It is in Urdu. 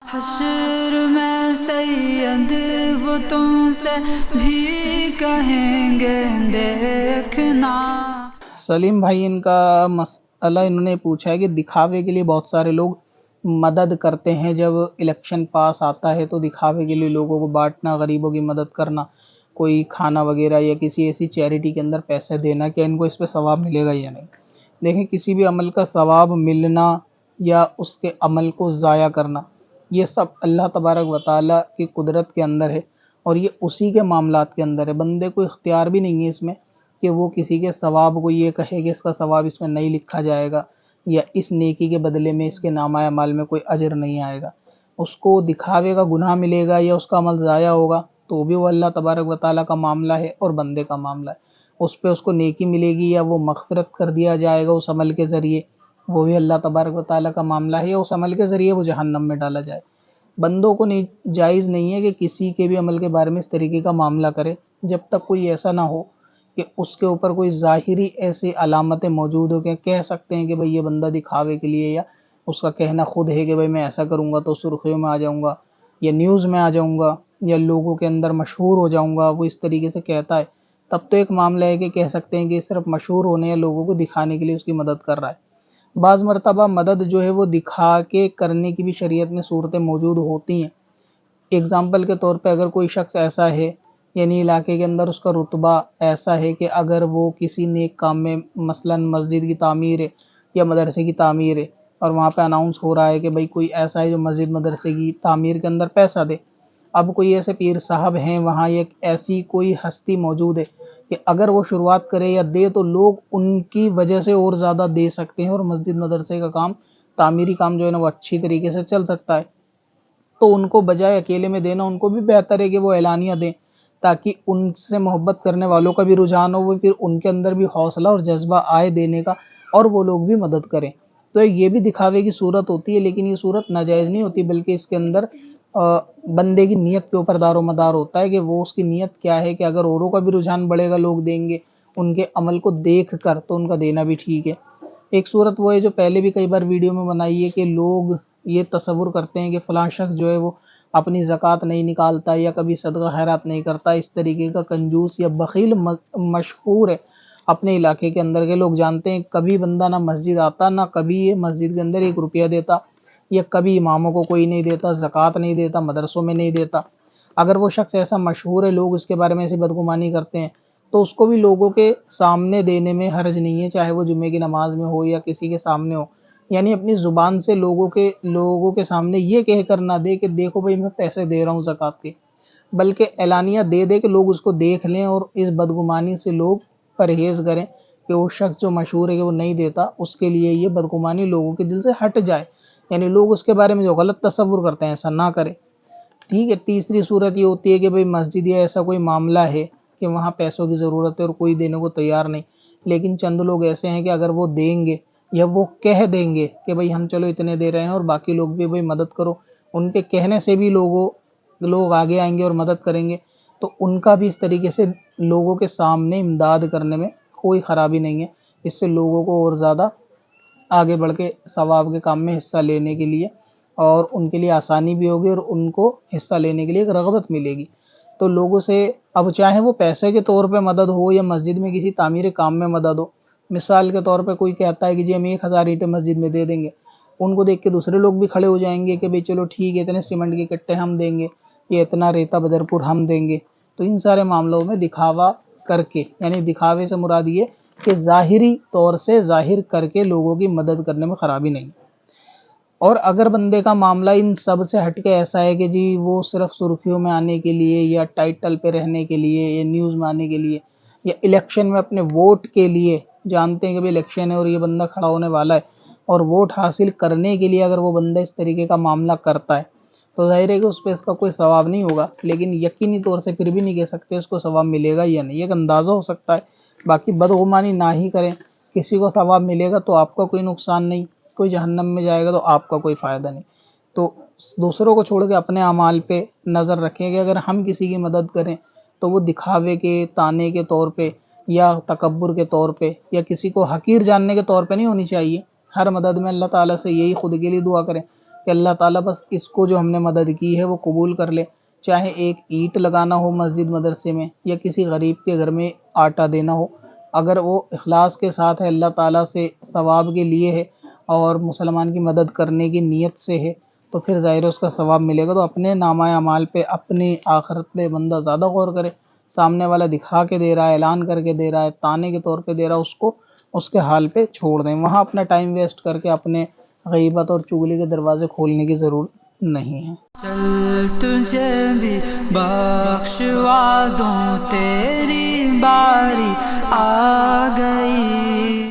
حشر میں سید وہ تم سے بھی کہیں گے دیکھنا۔ سلیم بھائی ان کا مسئلہ انہوں نے پوچھا ہے کہ دکھاوے کے لیے بہت سارے لوگ مدد کرتے ہیں، جب الیکشن پاس آتا ہے تو دکھاوے کے لیے لوگوں کو بانٹنا، غریبوں کی مدد کرنا، کوئی کھانا وغیرہ یا کسی ایسی چیریٹی کے اندر پیسے دینا، کیا ان کو اس پہ ثواب ملے گا یا نہیں؟ دیکھیں، کسی بھی عمل کا ثواب ملنا یا اس کے عمل کو ضائع کرنا، یہ سب اللہ تبارک و تعالیٰ کی قدرت کے اندر ہے، اور یہ اسی کے معاملات کے اندر ہے۔ بندے کو اختیار بھی نہیں ہے اس میں کہ وہ کسی کے ثواب کو یہ کہے کہ اس کا ثواب اس میں نہیں لکھا جائے گا، یا اس نیکی کے بدلے میں اس کے نامہ اعمال میں کوئی اجر نہیں آئے گا۔ اس کو دکھاوے کا گناہ ملے گا یا اس کا عمل ضائع ہوگا تو بھی وہ اللہ تبارک و تعالیٰ کا معاملہ ہے اور بندے کا معاملہ ہے۔ اس پہ اس کو نیکی ملے گی یا وہ مغفرت کر دیا جائے گا اس عمل کے ذریعے، وہ بھی اللہ تبارک و تعالیٰ کا معاملہ ہے، یا اس عمل کے ذریعے وہ جہنم میں ڈالا جائے۔ بندوں کو جائز نہیں ہے کہ کسی کے بھی عمل کے بارے میں اس طریقے کا معاملہ کرے جب تک کوئی ایسا نہ ہو کہ اس کے اوپر کوئی ظاہری ایسی علامتیں موجود ہو کہ کہہ سکتے ہیں کہ بھئی یہ بندہ دکھاوے کے لیے، یا اس کا کہنا خود ہے کہ بھئی میں ایسا کروں گا تو سرخیوں میں آ جاؤں گا یا نیوز میں آ جاؤں گا یا لوگوں کے اندر مشہور ہو جاؤں گا، وہ اس طریقے سے کہتا ہے، تب تو ایک معاملہ ہے کہ کہہ سکتے ہیں کہ صرف مشہور ہونے یا لوگوں کو دکھانے کے لیے اس کی مدد کر رہا ہے۔ بعض مرتبہ مدد جو ہے وہ دکھا کے کرنے کی بھی شریعت میں صورتیں موجود ہوتی ہیں۔ اگزامپل کے طور پہ اگر کوئی شخص ایسا ہے، یعنی علاقے کے اندر اس کا رتبہ ایسا ہے کہ اگر وہ کسی نیک کام میں، مثلا مسجد کی تعمیر ہے یا مدرسے کی تعمیر ہے، اور وہاں پہ اناؤنس ہو رہا ہے کہ بھئی کوئی ایسا ہے جو مسجد مدرسے کی تعمیر کے اندر پیسہ دے، اب کوئی ایسے پیر صاحب ہیں وہاں، ایک ایسی کوئی ہستی موجود ہے کہ اگر وہ شروعات کرے یا دے تو لوگ ان کی وجہ سے اور زیادہ دے سکتے ہیں، اور مسجد مدرسے کا کام، تعمیری کام جو ہے نا وہ اچھی طریقے سے چل سکتا ہے۔ تو ان کو بجائے اکیلے میں دینا، ان کو بھی بہتر ہے کہ وہ اعلانیہ دیں، تاکہ ان سے محبت کرنے والوں کا بھی رجحان ہو، وہ پھر ان کے اندر بھی حوصلہ اور جذبہ آئے دینے کا، اور وہ لوگ بھی مدد کریں۔ تو یہ بھی دکھاوے کی صورت ہوتی ہے، لیکن یہ صورت ناجائز نہیں ہوتی، بلکہ اس کے اندر بندے کی نیت کے اوپر دار و مدار ہوتا ہے کہ وہ اس کی نیت کیا ہے، کہ اگر اوروں کا بھی رجحان بڑھے گا، لوگ دیں گے ان کے عمل کو دیکھ کر، تو ان کا دینا بھی ٹھیک ہے۔ ایک صورت وہ ہے جو پہلے بھی کئی بار ویڈیو میں بنائی ہے، کہ لوگ یہ تصور کرتے ہیں کہ فلاں شخص جو ہے وہ اپنی زکوٰۃ نہیں نکالتا یا کبھی صدقہ خیرات نہیں کرتا، اس طریقے کا کنجوس یا بخیل مشہور ہے اپنے علاقے کے اندر کے لوگ جانتے ہیں۔ کبھی بندہ نہ مسجد آتا، نہ کبھی یہ مسجد کے اندر 1 روپیہ دیتا، یا کبھی اماموں کو کوئی نہیں دیتا، زکوٰۃ نہیں دیتا، مدرسوں میں نہیں دیتا۔ اگر وہ شخص ایسا مشہور ہے، لوگ اس کے بارے میں ایسی بدگمانی کرتے ہیں، تو اس کو بھی لوگوں کے سامنے دینے میں حرج نہیں ہے، چاہے وہ جمعے کی نماز میں ہو یا کسی کے سامنے ہو، یعنی اپنی زبان سے لوگوں کے سامنے یہ کہہ کر نہ دے کہ دیکھو بھئی میں پیسے دے رہا ہوں زکوٰۃ کے، بلکہ اعلانیہ دے دے کہ لوگ اس کو دیکھ لیں، اور اس بدگمانی سے لوگ پرہیز کریں کہ وہ شخص جو مشہور ہے کہ وہ نہیں دیتا، اس کے لیے یہ بدگمانی لوگوں کے دل سے ہٹ جائے، یعنی لوگ اس کے بارے میں جو غلط تصور کرتے ہیں ایسا نہ کریں۔ ٹھیک ہے۔ تیسری صورت یہ ہوتی ہے کہ بھئی مسجد یا ایسا کوئی معاملہ ہے کہ وہاں پیسوں کی ضرورت ہے اور کوئی دینے کو تیار نہیں، لیکن چند لوگ ایسے ہیں کہ اگر وہ دیں گے یا وہ کہہ دیں گے کہ بھئی ہم چلو اتنے دے رہے ہیں اور باقی لوگ بھی بھئی مدد کرو، ان کے کہنے سے بھی لوگ آگے آئیں گے اور مدد کریں گے، تو ان کا بھی اس طریقے سے لوگوں کے سامنے امداد کرنے میں کوئی خرابی نہیں ہے۔ اس سے لوگوں کو اور زیادہ آگے بڑھ کے ثواب کے کام میں حصہ لینے کے لیے، اور ان کے لیے آسانی بھی ہوگی، اور ان کو حصہ لینے کے لیے ایک رغبت ملے گی۔ تو لوگوں سے اب چاہے وہ پیسے کے طور پہ مدد ہو یا مسجد میں کسی تعمیری کام میں مدد ہو، مثال کے طور پہ کوئی کہتا ہے کہ جی ہم 1000 اینٹیں مسجد میں دے دیں گے، ان کو دیکھ کے دوسرے لوگ بھی کھڑے ہو جائیں گے کہ بھئی چلو ٹھیک ہے، اتنے سیمنٹ کے کٹے ہم دیں گے، یا اتنا ریتا بدرپور ہم دیں گے۔ تو ان سارے معاملوں میں دکھاوا کر کے، یعنی دکھاوے سے مراد یہ کہ ظاہری طور سے ظاہر کر کے لوگوں کی مدد کرنے میں خرابی نہیں۔ اور اگر بندے کا معاملہ ان سب سے ہٹ کے ایسا ہے کہ جی وہ صرف سرخیوں میں آنے کے لیے یا ٹائٹل پہ رہنے کے لیے یا نیوز میں آنے کے لیے یا الیکشن میں اپنے ووٹ کے لیے، جانتے ہیں کہ بھئی الیکشن ہے اور یہ بندہ کھڑا ہونے والا ہے، اور ووٹ حاصل کرنے کے لیے اگر وہ بندہ اس طریقے کا معاملہ کرتا ہے، تو ظاہر ہے کہ اس پہ اس کا کوئی ثواب نہیں ہوگا، لیکن یقینی طور سے پھر بھی نہیں کہہ سکتے اس کو ثواب ملے گا یا نہیں، ایک اندازہ ہو سکتا ہے۔ باقی بدگمانی نہ ہی کریں، کسی کو ثواب ملے گا تو آپ کا کوئی نقصان نہیں، کوئی جہنم میں جائے گا تو آپ کا کوئی فائدہ نہیں۔ تو دوسروں کو چھوڑ کے اپنے اعمال پہ نظر رکھیں کہ اگر ہم کسی کی مدد کریں تو وہ دکھاوے کے، تانے کے طور پہ یا تکبر کے طور پہ یا کسی کو حقیر جاننے کے طور پہ نہیں ہونی چاہیے۔ ہر مدد میں اللہ تعالیٰ سے یہی خود کے لیے دعا کریں کہ اللہ تعالیٰ بس اس کو جو ہم نے مدد کی ہے وہ قبول کر لے، چاہے ایک اینٹ لگانا ہو مسجد مدرسے میں یا کسی غریب کے گھر میں آٹا دینا ہو، اگر وہ اخلاص کے ساتھ ہے، اللہ تعالیٰ سے ثواب کے لیے ہے اور مسلمان کی مدد کرنے کی نیت سے ہے، تو پھر ظاہر اس کا ثواب ملے گا۔ تو اپنے نامہ اعمال پہ، اپنی آخرت پہ بندہ زیادہ غور کرے۔ سامنے والا دکھا کے دے رہا ہے، اعلان کر کے دے رہا ہے، تانے کے طور پہ دے رہا ہے، اس کو اس کے حال پہ چھوڑ دیں، وہاں اپنا ٹائم ویسٹ کر کے اپنے غیبت اور چغلی کے دروازے کھولنے کی ضرورت نہیں ہے۔ چل تجھے بھی بخشوا دوں، تیری باری آ گئی۔